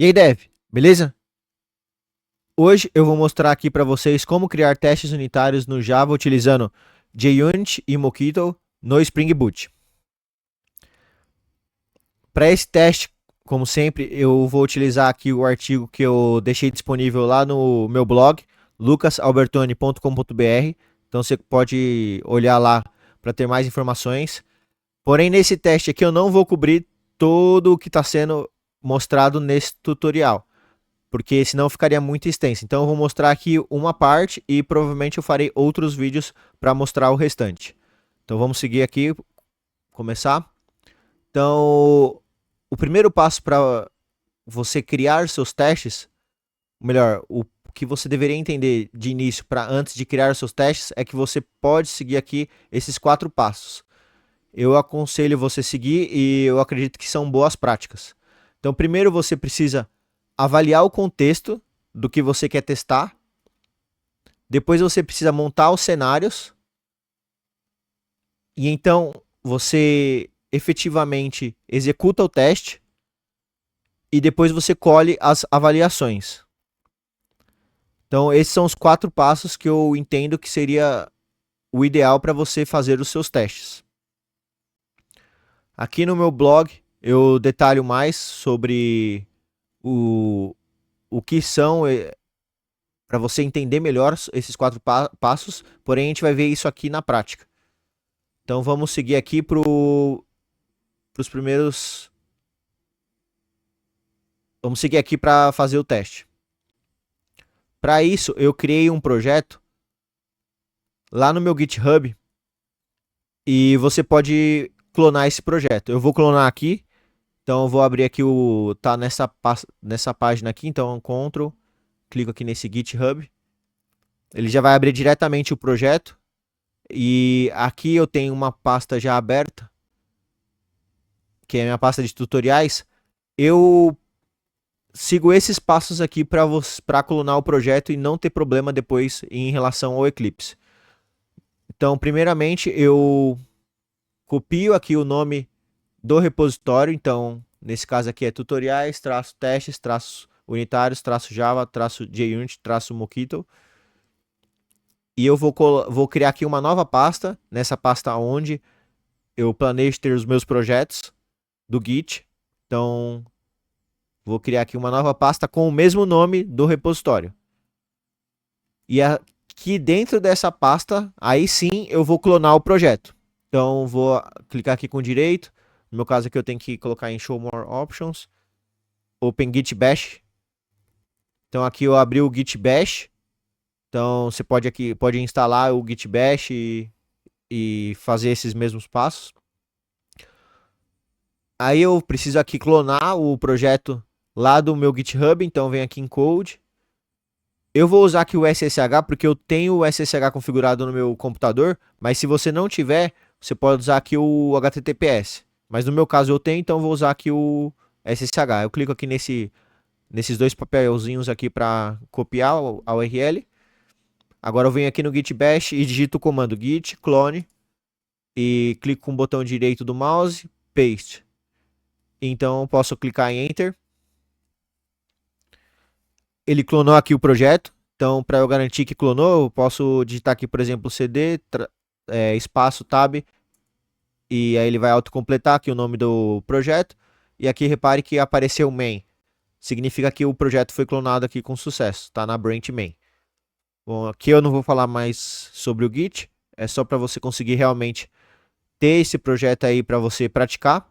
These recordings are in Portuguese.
E aí, Dev, beleza? Hoje eu vou mostrar aqui para vocês como criar testes unitários no Java utilizando JUnit e Mockito no Spring Boot. Para esse teste, como sempre, eu vou utilizar aqui o artigo que eu deixei disponível lá no meu blog, lucasalbertoni.com.br. Então você pode olhar lá para ter mais informações. Porém, nesse teste aqui eu não vou cobrir todo o que está sendo mostrado nesse tutorial, porque senão ficaria muito extenso. Então eu vou mostrar aqui uma parte e provavelmente eu farei outros vídeos para mostrar o restante. Então vamos seguir aqui, começar. Então, o primeiro passo para você criar seus testes, melhor, o que você deveria entender de início para antes de criar seus testes é que você pode seguir aqui esses 4 passos. Eu aconselho você seguir e eu acredito que são boas práticas. Então, primeiro você precisa avaliar o contexto do que você quer testar. Depois você precisa montar os cenários. E então você efetivamente executa o teste. E depois você colhe as avaliações. Então esses são os 4 passos que eu entendo que seria o ideal para você fazer os seus testes. Aqui no meu blog eu detalho mais sobre o que são, para você entender melhor esses 4 passos, porém a gente vai ver isso aqui na prática. Então vamos seguir aqui para os primeiros. Vamos seguir aqui para fazer o teste. Para isso eu criei um projeto lá no meu GitHub e você pode clonar esse projeto. Eu vou clonar aqui, então eu vou abrir aqui tá nessa página aqui, então Ctrl, clico aqui nesse GitHub. Ele já vai abrir diretamente o projeto. E aqui eu tenho uma pasta já aberta, que é a minha pasta de tutoriais. Eu sigo esses passos aqui para clonar o projeto e não ter problema depois em relação ao Eclipse. Então, primeiramente, eu copio aqui o nome do repositório. Então, nesse caso aqui é tutoriais, testes, unitários, Java, JUnit, Mockito. E eu vou criar aqui uma nova pasta, nessa pasta onde eu planejo ter os meus projetos do Git. Então, vou criar aqui uma nova pasta com o mesmo nome do repositório. E aqui dentro dessa pasta, aí sim eu vou clonar o projeto. Então, vou clicar aqui com direito. No meu caso aqui eu tenho que colocar em Show More Options. Open Git Bash. Então, aqui eu abri o Git Bash. Então, você pode instalar o Git Bash e fazer esses mesmos passos. Aí eu preciso aqui clonar o projeto lá do meu GitHub, então vem aqui em Code. Eu vou usar aqui o SSH porque eu tenho o SSH configurado no meu computador, mas se você não tiver, você pode usar aqui o HTTPS. Mas no meu caso eu tenho, então eu vou usar aqui o SSH. Eu clico aqui nesses 2 papelzinhos aqui para copiar a URL. Agora eu venho aqui no Git Bash e digito o comando git clone e clico com o botão direito do mouse, paste. Então eu posso clicar em Enter. Ele clonou aqui o projeto. Então, para eu garantir que clonou, eu posso digitar aqui, por exemplo, cd espaço tab e aí ele vai autocompletar aqui o nome do projeto. E aqui repare que apareceu main. Significa que o projeto foi clonado aqui com sucesso. Está na branch main. Bom, aqui eu não vou falar mais sobre o Git, é só para você conseguir realmente ter esse projeto aí para você praticar.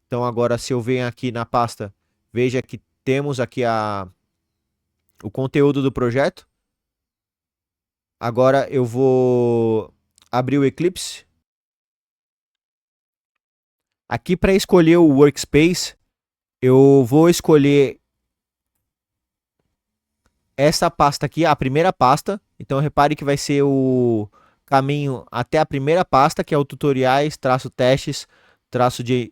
Então agora se eu venho aqui na pasta, veja que temos aqui o conteúdo do projeto. Agora eu vou abrir o Eclipse. Aqui para escolher o workspace, eu vou escolher essa pasta aqui, a primeira pasta. Então repare que vai ser o caminho até a primeira pasta, que é o tutoriais, testes,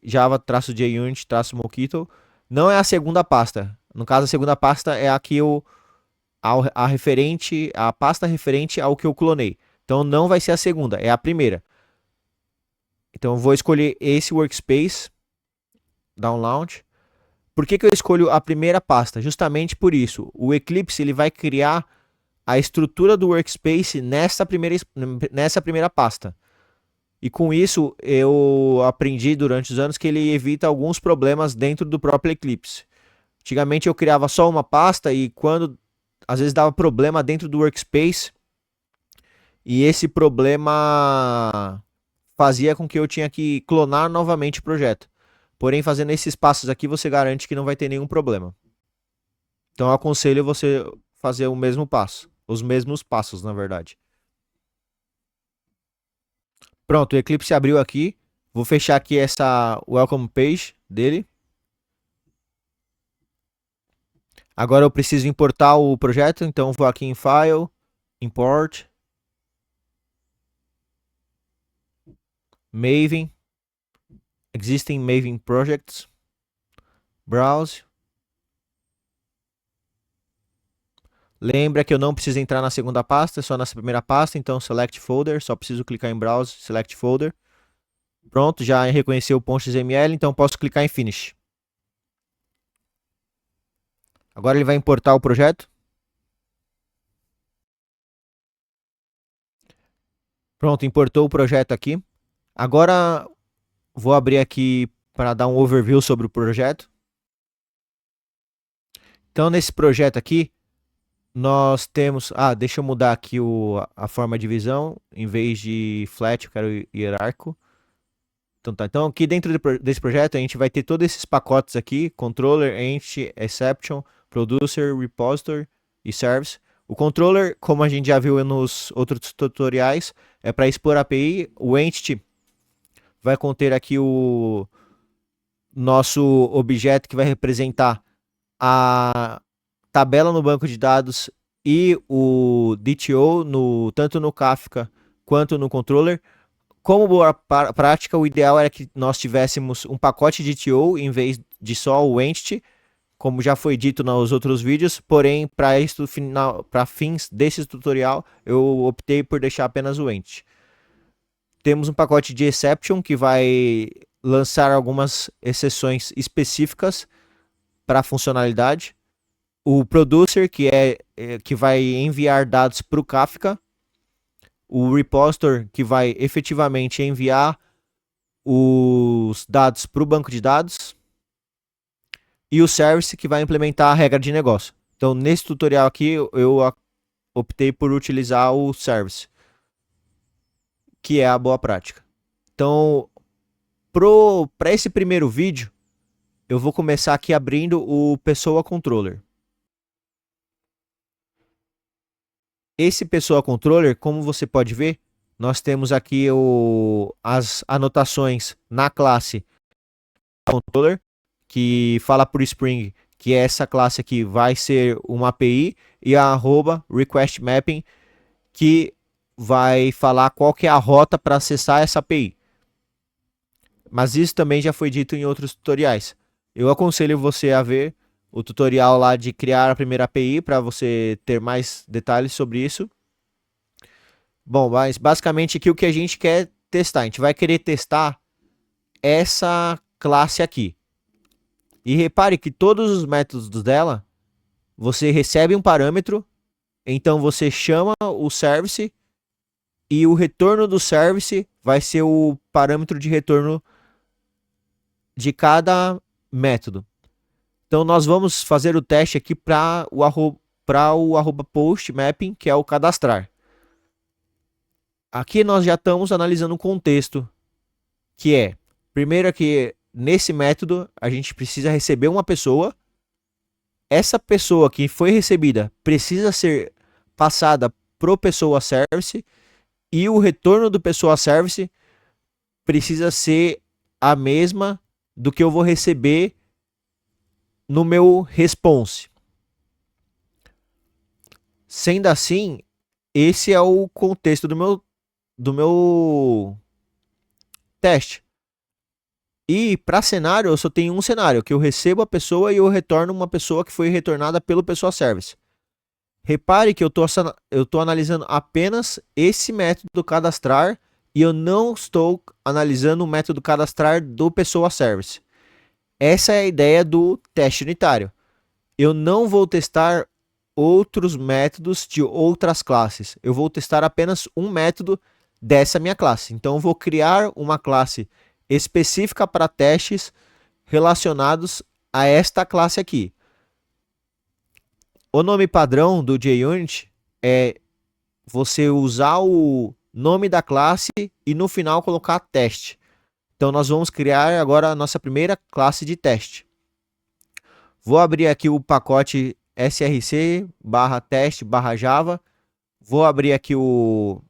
Java, JUnit, Mockito. Não é a segunda pasta. No caso, a segunda pasta é aqui a pasta referente ao que eu clonei. Então não vai ser a segunda, é a primeira. Então eu vou escolher esse workspace, download. Por que eu escolho a primeira pasta? Justamente por isso. O Eclipse ele vai criar a estrutura do workspace nessa primeira pasta. E com isso eu aprendi durante os anos que ele evita alguns problemas dentro do próprio Eclipse. Antigamente eu criava só uma pasta e quando às vezes dava problema dentro do workspace e esse problema fazia com que eu tinha que clonar novamente o projeto. Porém, fazendo esses passos aqui, você garante que não vai ter nenhum problema. Então eu aconselho você fazer o mesmo passo, os mesmos passos, na verdade. Pronto, o Eclipse abriu aqui. Vou fechar aqui essa welcome page dele. Agora eu preciso importar o projeto, então vou aqui em File, Import, Maven, Existing Maven Projects, Browse. Lembra que eu não preciso entrar na segunda pasta, é só nessa primeira pasta, então Select Folder, só preciso clicar em Browse, Select Folder. Pronto, já reconheceu o .xml, então posso clicar em Finish. Agora ele vai importar o projeto. Pronto, importou o projeto aqui. Agora vou abrir aqui para dar um overview sobre o projeto. Então nesse projeto aqui, nós temos... deixa eu mudar aqui a forma de visão. Em vez de flat, eu quero hierárquico. Então tá, então aqui dentro desse projeto a gente vai ter todos esses pacotes aqui. Controller, Entity, Exception, Producer, Repository e Service. O Controller, como a gente já viu nos outros tutoriais, é para expor a API. O Entity vai conter aqui o nosso objeto que vai representar a tabela no banco de dados e o DTO tanto no Kafka quanto no controller. Como boa prática, o ideal era que nós tivéssemos um pacote de DTO em vez de só o entity, como já foi dito nos outros vídeos, porém para fins desse tutorial eu optei por deixar apenas o entity. Temos um pacote de exception que vai lançar algumas exceções específicas para a funcionalidade. O producer, que vai enviar dados para o Kafka. O repository, que vai efetivamente enviar os dados para o banco de dados. E o service, que vai implementar a regra de negócio. Então, nesse tutorial aqui, eu optei por utilizar o service, que é a boa prática. Então, para esse primeiro vídeo, eu vou começar aqui abrindo o Pessoa Controller. Esse Pessoa Controller, como você pode ver, nós temos aqui as anotações na classe Controller, que fala por Spring que essa classe aqui vai ser uma API, e a @request mapping, que vai falar qual que é a rota para acessar essa API. Mas isso também já foi dito em outros tutoriais. Eu aconselho você a ver o tutorial lá de criar a primeira API para você ter mais detalhes sobre isso. Bom, mas basicamente aqui o que a gente quer testar, a gente vai querer testar essa classe aqui. E repare que todos os métodos dela, você recebe um parâmetro, então você chama o service e o retorno do service vai ser o parâmetro de retorno de cada método. Então nós vamos fazer o teste aqui para o @post mapping, que é o cadastrar. Aqui nós já estamos analisando o contexto, que é, primeiro aqui, nesse método, a gente precisa receber uma pessoa. Essa pessoa que foi recebida precisa ser passada pro pessoa service, e o retorno do pessoa service precisa ser a mesma do que eu vou receber no meu response. Sendo assim, esse é o contexto do meu teste. E para cenário, eu só tenho um cenário, que eu recebo a pessoa e eu retorno uma pessoa que foi retornada pelo pessoa service. Repare que eu estou analisando apenas esse método cadastrar e eu não estou analisando o método cadastrar do pessoa service. Essa é a ideia do teste unitário. Eu não vou testar outros métodos de outras classes. Eu vou testar apenas um método dessa minha classe. Então eu vou criar uma classe específica para testes relacionados a esta classe aqui. O nome padrão do JUnit é você usar o nome da classe e no final colocar teste. Então nós vamos criar agora a nossa primeira classe de teste. Vou abrir aqui o pacote src/teste/java. Vou abrir aqui o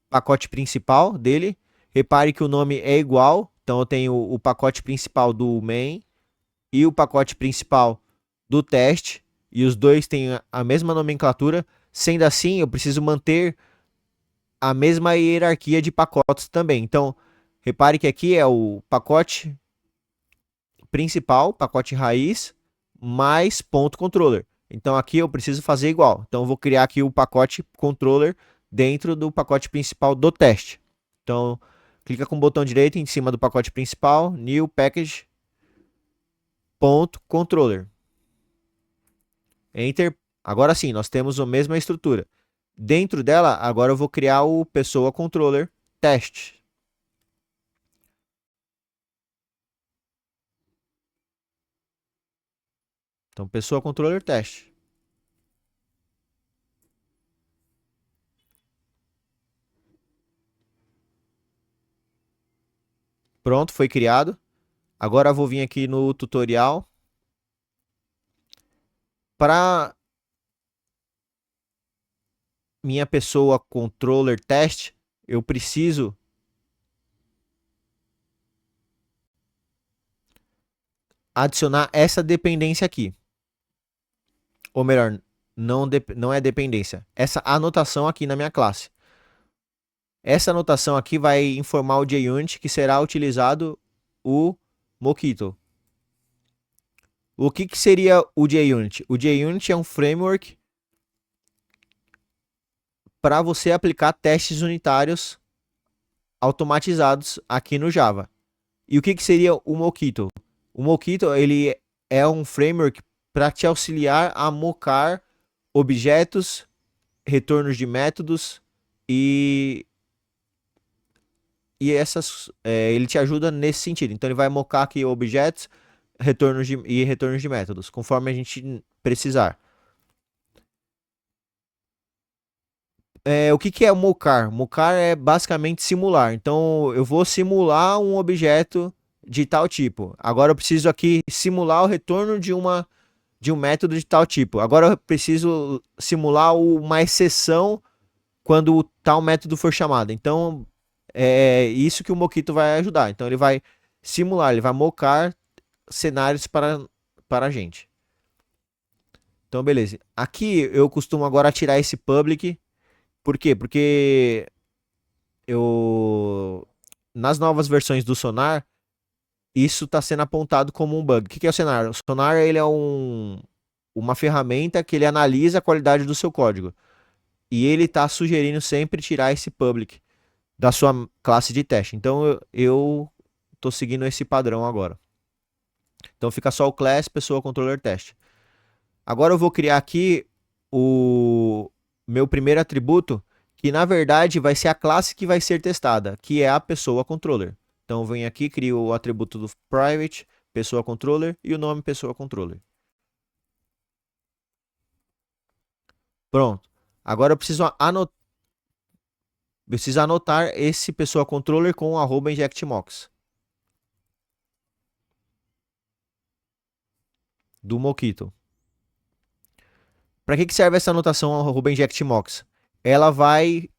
pacote principal dele. Repare que o nome é igual. Então eu tenho o pacote principal do main e o pacote principal do teste. E os dois têm a mesma nomenclatura. Sendo assim, eu preciso manter a mesma hierarquia de pacotes também. Então, repare que aqui é o pacote principal, pacote raiz, mais ponto controller. Então aqui eu preciso fazer igual. Então eu vou criar aqui o pacote controller dentro do pacote principal do teste. Então, clica com o botão direito em cima do pacote principal, new package ponto controller. Enter. Agora sim, nós temos a mesma estrutura. Dentro dela, agora eu vou criar o pessoa controller teste. Então, pessoa controller teste. Pronto, foi criado. Agora eu vou vir aqui no tutorial. Para minha pessoa controller teste, eu preciso adicionar essa dependência aqui. Ou melhor, não é dependência. Essa anotação aqui na minha classe. Essa anotação aqui vai informar o JUnit que será utilizado o Mockito. O que seria o JUnit? O JUnit é um framework para você aplicar testes unitários automatizados aqui no Java. E o que seria o Mockito? O Mockito ele é um framework para te auxiliar a mocar objetos, retornos de métodos e ele te ajuda nesse sentido. Então ele vai mocar aqui objetos, retornos de métodos, conforme a gente precisar. O que é o mocar? Mocar é basicamente simular. Então eu vou simular um objeto de tal tipo. Agora eu preciso aqui simular o retorno de um método de tal tipo. Agora eu preciso simular uma exceção quando tal método for chamado. Então é isso que o Mockito vai ajudar. Então ele vai simular, ele vai mocar cenários para a gente. Então beleza. Aqui eu costumo agora tirar esse public. Por quê? Porque nas novas versões do Sonar, isso está sendo apontado como um bug. O que é o Sonar? O Sonar ele é uma ferramenta que ele analisa a qualidade do seu código. E ele está sugerindo sempre tirar esse public da sua classe de teste. Então eu estou seguindo esse padrão agora. Então fica só o class pessoa controller teste. Agora eu vou criar aqui o meu primeiro atributo, que na verdade vai ser a classe que vai ser testada, que é a pessoa controller. Então eu venho aqui, crio o atributo do private, pessoa controller e o nome pessoa controller. Pronto. Agora eu preciso anotar esse pessoa controller com @injectmocks do Mockito. Para que serve essa anotação @injectmocks? Ela vai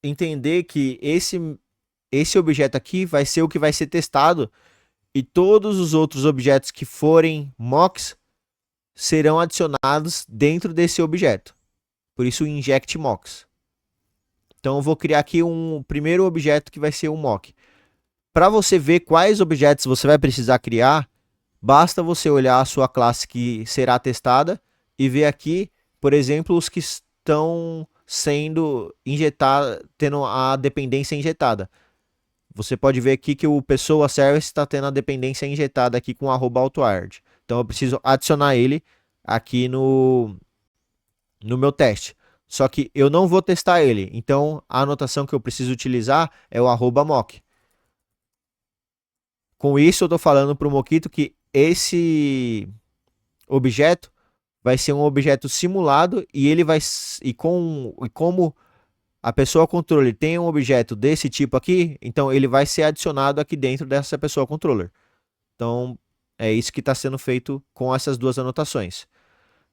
entender que esse objeto aqui vai ser o que vai ser testado e todos os outros objetos que forem mocks serão adicionados dentro desse objeto. Por isso inject mocks. Então eu vou criar aqui um primeiro objeto que vai ser um mock. Para você ver quais objetos você vai precisar criar, basta você olhar a sua classe que será testada e ver aqui, por exemplo, os que estão sendo injetados, tendo a dependência injetada. você pode ver aqui que o pessoa service está tendo a dependência injetada aqui com @autoard. Então eu preciso adicionar ele aqui no meu teste. Só que eu não vou testar ele. Então a anotação que eu preciso utilizar é o @mock. Com isso eu estou falando para o Mockito que esse objeto vai ser um objeto simulado e ele vai como a pessoa controller tem um objeto desse tipo aqui, então ele vai ser adicionado aqui dentro dessa pessoa controller. Então é isso que está sendo feito com essas duas anotações.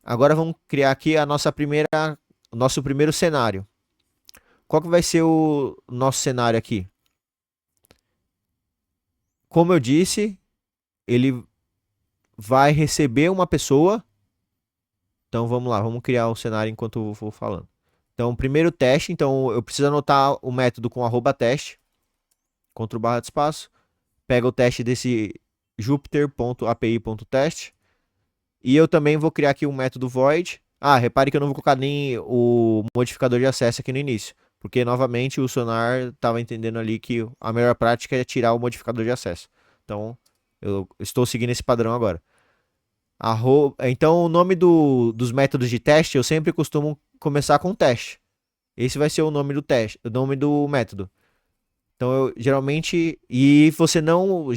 Agora vamos criar aqui o nosso primeiro cenário. Qual que vai ser o nosso cenário aqui? Como eu disse, ele vai receber uma pessoa. Então vamos lá, vamos criar o cenário enquanto eu vou falando. Então, primeiro teste, então eu preciso anotar o método com @teste, Ctrl barra de espaço, pega o teste desse jupyter.api.test, e eu também vou criar aqui um método void. Ah, repare que eu não vou colocar nem o modificador de acesso aqui no início, porque novamente o Sonar estava entendendo ali que a melhor prática é tirar o modificador de acesso. Então, eu estou seguindo esse padrão agora. Então, o nome dos métodos de teste eu sempre costumo começar com teste. Esse vai ser o nome do teste, o nome do método. Então, geralmente você não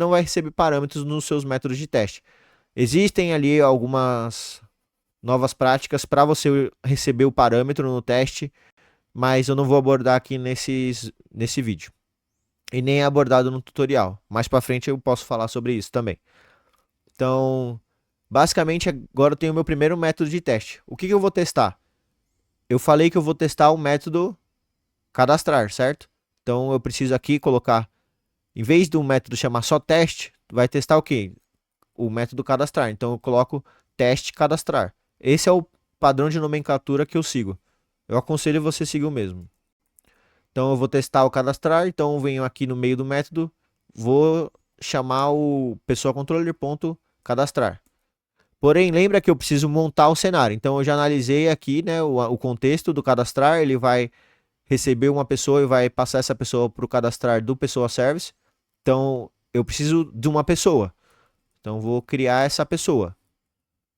vai receber parâmetros nos seus métodos de teste. Existem ali algumas novas práticas para você receber o parâmetro no teste, mas eu não vou abordar aqui nesse vídeo. E nem é abordado no tutorial. Mais para frente eu posso falar sobre isso também. Então, basicamente agora eu tenho o meu primeiro método de teste. O que eu vou testar? Eu falei que eu vou testar o método cadastrar, certo? Então eu preciso aqui colocar, em vez do método chamar só teste, vai testar o quê? O método cadastrar. Então eu coloco teste cadastrar. Esse é o padrão de nomenclatura que eu sigo. Eu aconselho você seguir o mesmo. Então eu vou testar o cadastrar, então eu venho aqui no meio do método, vou chamar o pessoa controller.cadastrar. Porém, lembra que eu preciso montar o cenário. Então eu já analisei aqui, né, o contexto do cadastrar, ele vai receber uma pessoa e vai passar essa pessoa para o cadastrar do pessoa service. Então eu preciso de uma pessoa. Então vou criar essa pessoa.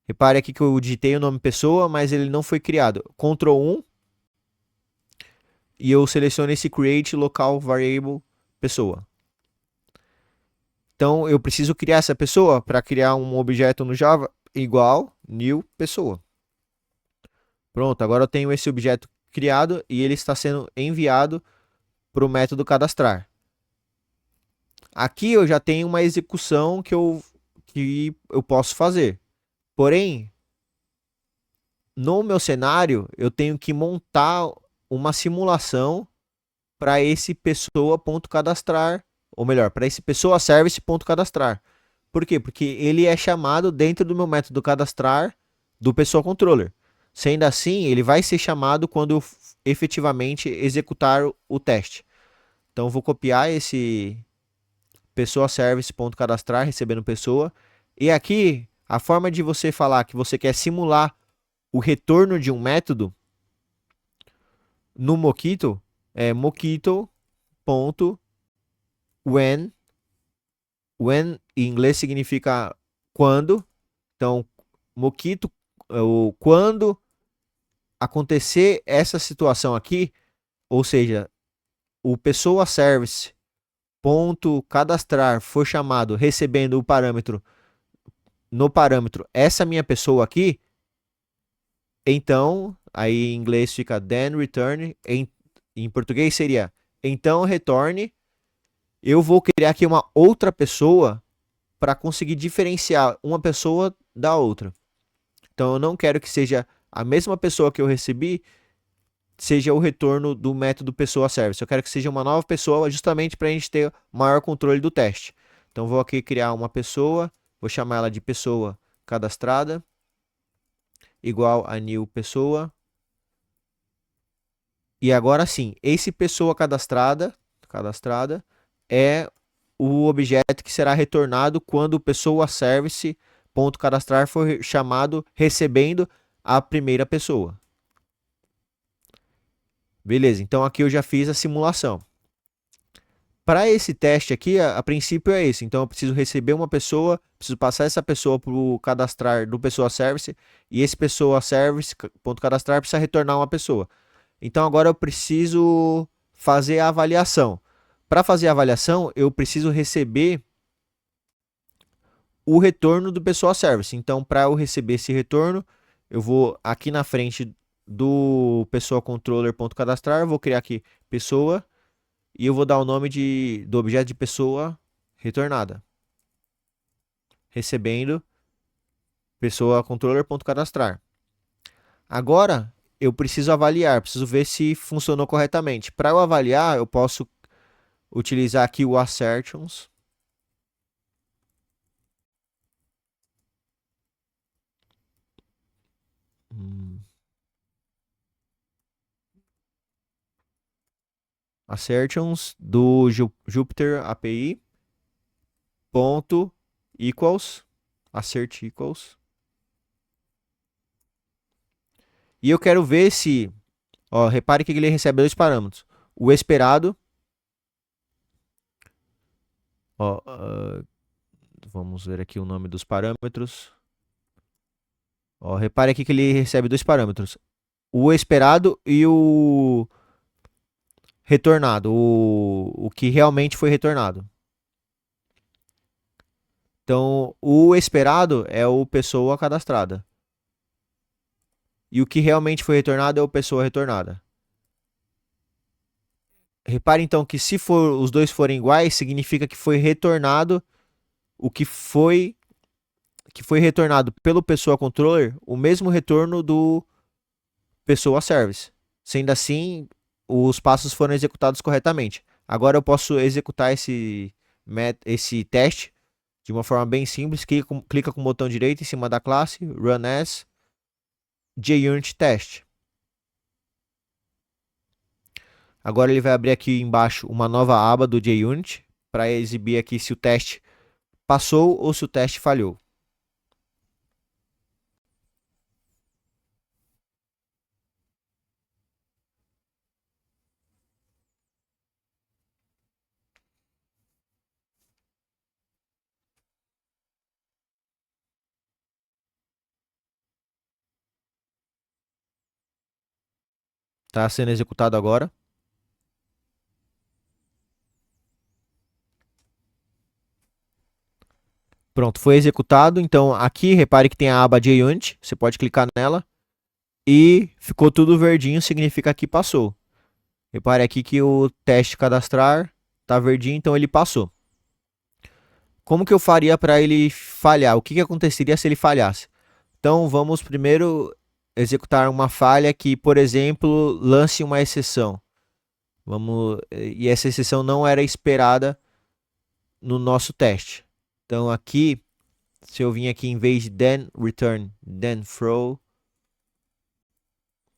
Repare aqui que eu digitei o nome pessoa, mas ele não foi criado. Ctrl 1 e eu seleciono esse create local variable pessoa. Então eu preciso criar essa pessoa para criar um objeto no Java igual new pessoa. Pronto, agora eu tenho esse objeto criado e ele está sendo enviado para o método cadastrar. Aqui eu já tenho uma execução que eu posso fazer. Porém, no meu cenário, eu tenho que montar uma simulação para esse pessoa.cadastrar, ou melhor, para esse pessoa service.cadastrar. Por quê? Porque ele é chamado dentro do meu método cadastrar do pessoa controller. Sendo assim, ele vai ser chamado quando eu efetivamente executar o teste. Então eu vou copiar esse pessoa service.cadastrar recebendo pessoa. E aqui, a forma de você falar que você quer simular o retorno de um método no Mockito é mockito.when. When em inglês significa quando. Então, Mockito, quando acontecer essa situação aqui, ou seja, o pessoa service ponto cadastrar for chamado recebendo o parâmetro no parâmetro essa minha pessoa aqui, então aí em inglês fica then return, em português seria então retorne. Eu vou criar aqui uma outra pessoa para conseguir diferenciar uma pessoa da outra. Então eu não quero que seja a mesma pessoa que eu recebi seja o retorno do método pessoa service. Eu quero que seja uma nova pessoa justamente para a gente ter maior controle do teste. Então vou aqui criar uma pessoa, vou chamar ela de pessoa cadastrada, igual a new pessoa. E agora sim, esse pessoa cadastrada é o objeto que será retornado quando o pessoa service.cadastrar for chamado recebendo a primeira pessoa. Beleza, então aqui eu já fiz a simulação. Para esse teste aqui, a princípio é esse. Então eu preciso receber uma pessoa, preciso passar essa pessoa para o cadastrar do pessoa service e esse pessoa service ponto cadastrar precisa retornar uma pessoa. Então agora eu preciso fazer a avaliação. Para fazer a avaliação, eu preciso receber o retorno do pessoa service. Então, para eu receber esse retorno, eu vou aqui na frente do pessoa controller.cadastrar, vou criar aqui pessoa e eu vou dar o nome do objeto de pessoa retornada. Recebendo pessoa controller.cadastrar. Agora, eu preciso avaliar, preciso ver se funcionou corretamente. Para eu avaliar, eu posso utilizar aqui o assertions. Assertions do Jupyter API ponto equals assert equals e eu quero ver se, ó, repare que ele recebe dois parâmetros, o esperado, ó, vamos ver aqui o nome dos parâmetros, ó, repare aqui que ele recebe dois parâmetros, o esperado e o retornado, o que realmente foi retornado. Então, o esperado é o pessoa cadastrada. E o que realmente foi retornado é o pessoa retornada. Repare então que se os dois forem iguais, significa que foi retornado o que foi retornado pelo pessoa controller, o mesmo retorno do pessoa service. Sendo assim, os passos foram executados corretamente. Agora eu posso executar esse teste de uma forma bem simples. Clica com o botão direito em cima da classe, Run as JUnit Test. Agora ele vai abrir aqui embaixo uma nova aba do JUnit para exibir aqui se o teste passou ou se o teste falhou. Está sendo executado agora. Pronto, foi executado. Então aqui repare que tem a aba JUnit, você pode clicar nela e ficou tudo verdinho, significa que passou. Repare aqui que o teste cadastrar está verdinho, então ele passou. Como que eu faria para ele falhar? O que aconteceria se ele falhasse? Então vamos primeiro executar uma falha que, por exemplo, lance uma exceção. E essa exceção não era esperada no nosso teste. Então aqui, se eu vim aqui em vez de then return, then throw,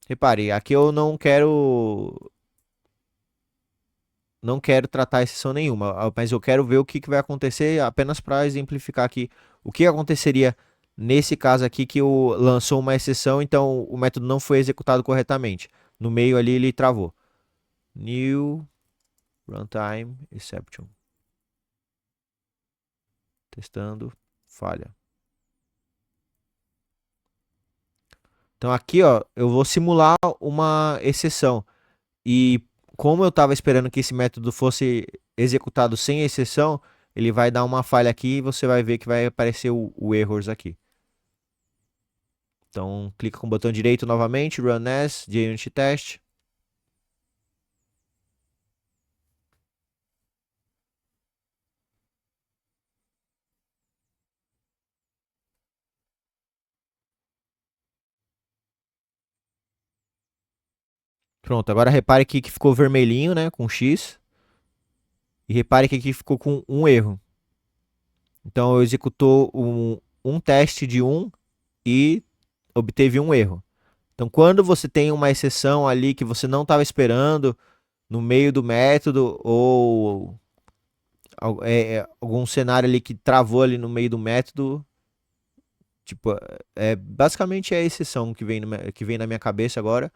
repare, aqui eu não quero tratar exceção nenhuma, mas eu quero ver o que vai acontecer apenas para exemplificar aqui o que aconteceria nesse caso aqui que lançou uma exceção, então o método não foi executado corretamente. No meio ali ele travou. New runtime exception. Testando, falha. Então aqui, ó, eu vou simular uma exceção. E como eu estava esperando que esse método fosse executado sem exceção, ele vai dar uma falha aqui e você vai ver que vai aparecer o errors aqui. Então, clica com o botão direito novamente, Run as, JUnit Test. Pronto, agora repare aqui que ficou vermelhinho, né, com X. E repare que aqui ficou com um erro. Então, executou um teste de 1 e obteve um erro. Então, quando você tem uma exceção ali que você não estava esperando no meio do método ou algum cenário ali que travou ali no meio do método, tipo, basicamente é a exceção que vem na minha cabeça agora,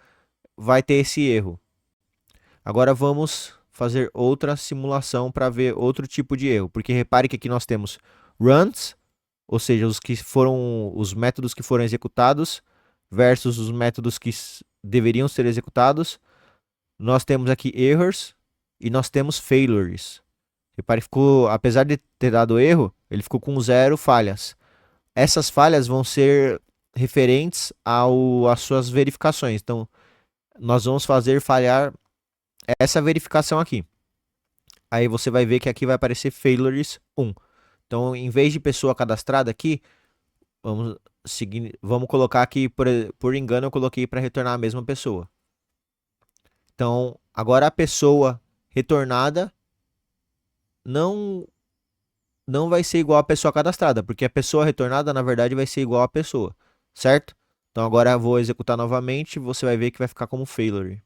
vai ter esse erro. Agora vamos fazer outra simulação para ver outro tipo de erro. Porque repare que aqui nós temos runs, ou seja, os métodos que foram executados versus os métodos que deveriam ser executados. Nós temos aqui errors e nós temos failures. Repare, ficou, apesar de ter dado erro, ele ficou com 0 falhas. Essas falhas vão ser referentes às suas verificações. Então, nós vamos fazer falhar essa verificação aqui. Aí você vai ver que aqui vai aparecer failures 1. Então, em vez de pessoa cadastrada aqui, vamos colocar aqui, por engano, eu coloquei para retornar a mesma pessoa. Então, agora a pessoa retornada não vai ser igual a pessoa cadastrada, porque a pessoa retornada, na verdade, vai ser igual a pessoa, certo? Então, agora eu vou executar novamente, você vai ver que vai ficar como failure.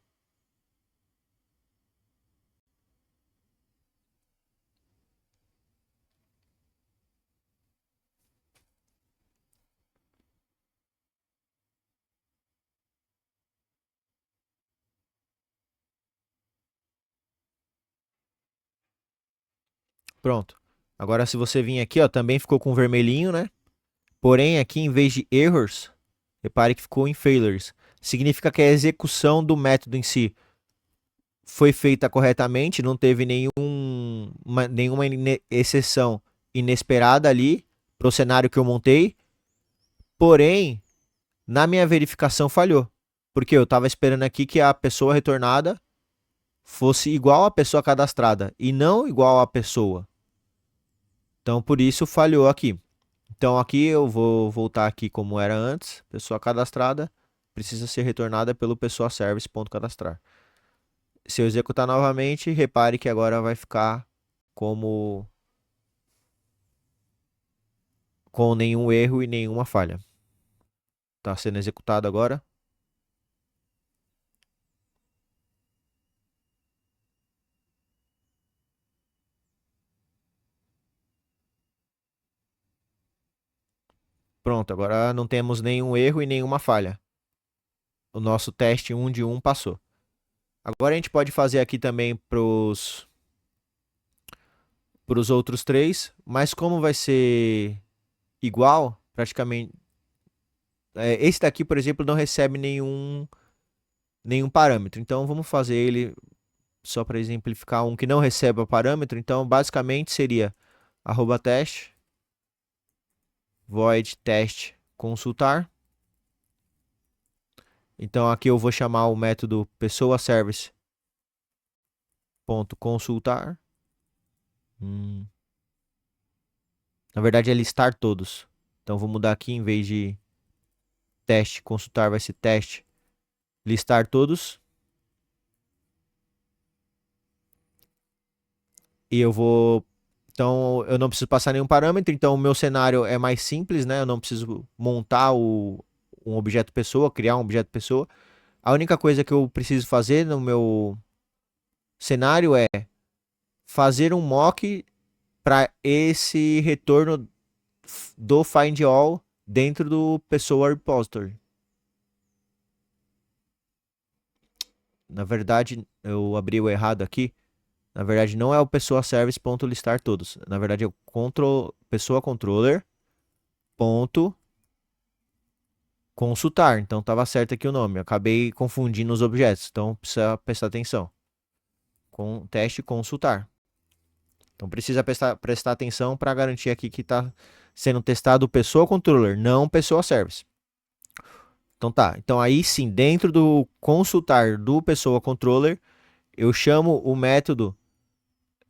Pronto. Agora, se você vir aqui, ó, também ficou com vermelhinho, né? Porém, aqui em vez de errors, repare que ficou em failures. Significa que a execução do método em si foi feita corretamente, não teve nenhuma exceção inesperada ali para o cenário que eu montei. Porém, na minha verificação falhou. Porque eu estava esperando aqui que a pessoa retornada fosse igual à pessoa cadastrada e não igual à pessoa. Então, por isso falhou aqui. Então, aqui eu vou voltar aqui como era antes. Pessoa cadastrada precisa ser retornada pelo pessoa service.cadastrar. Se eu executar novamente, repare que agora vai ficar como com nenhum erro e nenhuma falha. Está sendo executado agora. Pronto, agora não temos nenhum erro e nenhuma falha. O nosso teste 1 de 1 passou. Agora a gente pode fazer aqui também para os outros três, mas como vai ser igual, praticamente. Esse daqui, por exemplo, não recebe nenhum parâmetro. Então vamos fazer ele só para exemplificar um que não recebe o parâmetro. Então basicamente seria @teste void teste consultar. Então aqui eu vou chamar o método pessoa service.consultar. Na verdade é listar todos. Então vou mudar aqui, em vez de teste consultar, vai ser teste listar todos. E eu vou. Então eu não preciso passar nenhum parâmetro. Então o meu cenário é mais simples, né? Eu não preciso montar um objeto pessoa, criar um objeto pessoa. A única coisa que eu preciso fazer no meu cenário é fazer um mock para esse retorno do find all dentro do pessoa repository. Na verdade, eu abri o errado aqui. Na verdade, não é o pessoa service.listar todos. Na verdade, é o pessoa controller ponto consultar. Então estava certo aqui o nome. Eu acabei confundindo os objetos. Então precisa prestar atenção. Com teste consultar. Então precisa prestar atenção para garantir aqui que está sendo testado o pessoa controller, não pessoa service. Então tá. Então aí sim, dentro do consultar do pessoa controller, eu chamo o método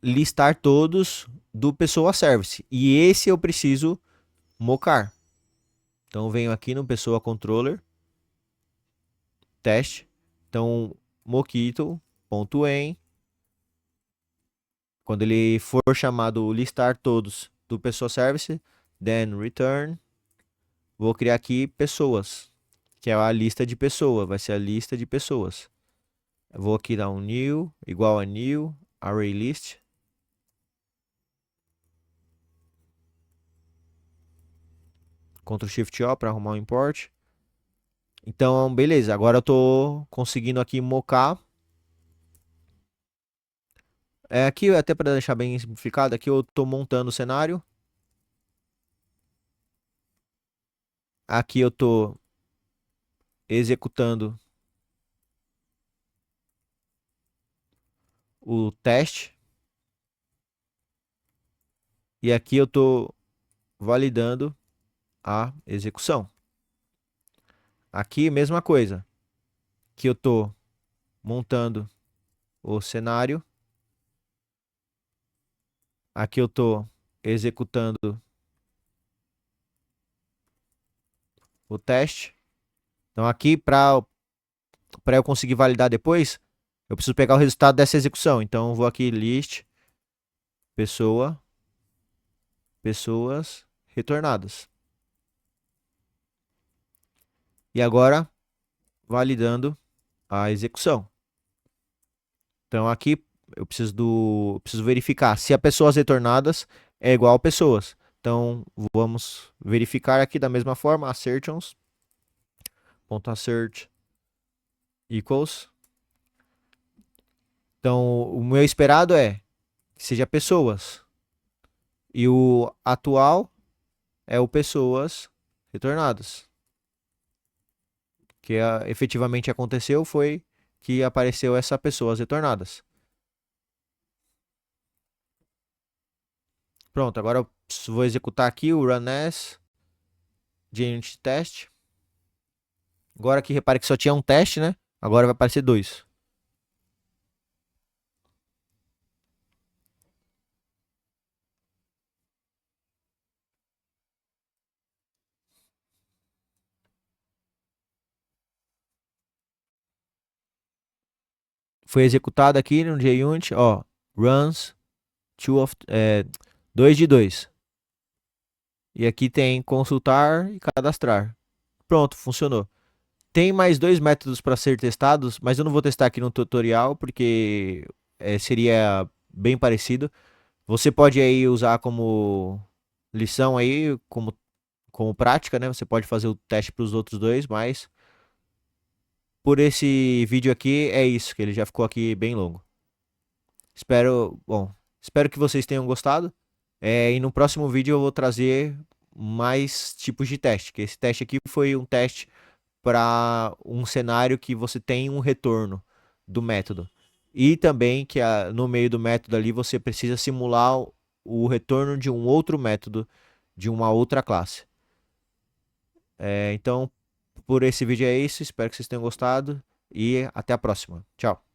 listar todos do pessoa service. E esse eu preciso mocar. Então eu venho aqui no pessoa controller teste. Então mockito.en. Quando ele for chamado listar todos do pessoa service, then return, vou criar aqui pessoas, que é a lista de pessoa, vai ser a lista de pessoas. Eu vou aqui dar um new, igual a new, array list. Ctrl Shift O para arrumar o import. Então, beleza, agora eu tô conseguindo aqui mocar Aqui, até para deixar bem simplificado, aqui eu estou montando o cenário. Aqui eu estou executando o teste. E aqui eu estou validando a execução. Aqui, mesma coisa. Aqui eu estou montando o cenário. Aqui eu estou executando o teste. Então aqui, para eu conseguir validar depois, eu preciso pegar o resultado dessa execução. Então eu vou aqui list pessoa, pessoas retornadas. E agora validando a execução. Então aqui eu preciso verificar se a pessoas retornadas é igual a pessoas. Então vamos verificar aqui da mesma forma, assertions.assert equals. Então o meu esperado é que seja pessoas. E o atual é o pessoas retornadas. O que efetivamente aconteceu foi que apareceu essa pessoas retornadas. Pronto, agora eu vou executar aqui o run as de unit test. Agora aqui repare que só tinha um teste, né? Agora vai aparecer dois. Foi executado aqui no JUnit, ó, runs 2 de 2. E aqui tem consultar e cadastrar. Pronto, funcionou. Tem mais dois métodos para ser testados, mas eu não vou testar aqui no tutorial porque seria bem parecido. Você pode aí usar como lição aí, como prática, né? Você pode fazer o teste para os outros dois, mas por esse vídeo aqui é isso, que ele já ficou aqui bem longo. Espero que vocês tenham gostado. E no próximo vídeo eu vou trazer mais tipos de teste, que esse teste aqui foi um teste para um cenário que você tem um retorno do método. E também que no meio do método ali você precisa simular o retorno de um outro método de uma outra classe. Então, por esse vídeo é isso. Espero que vocês tenham gostado e até a próxima. Tchau.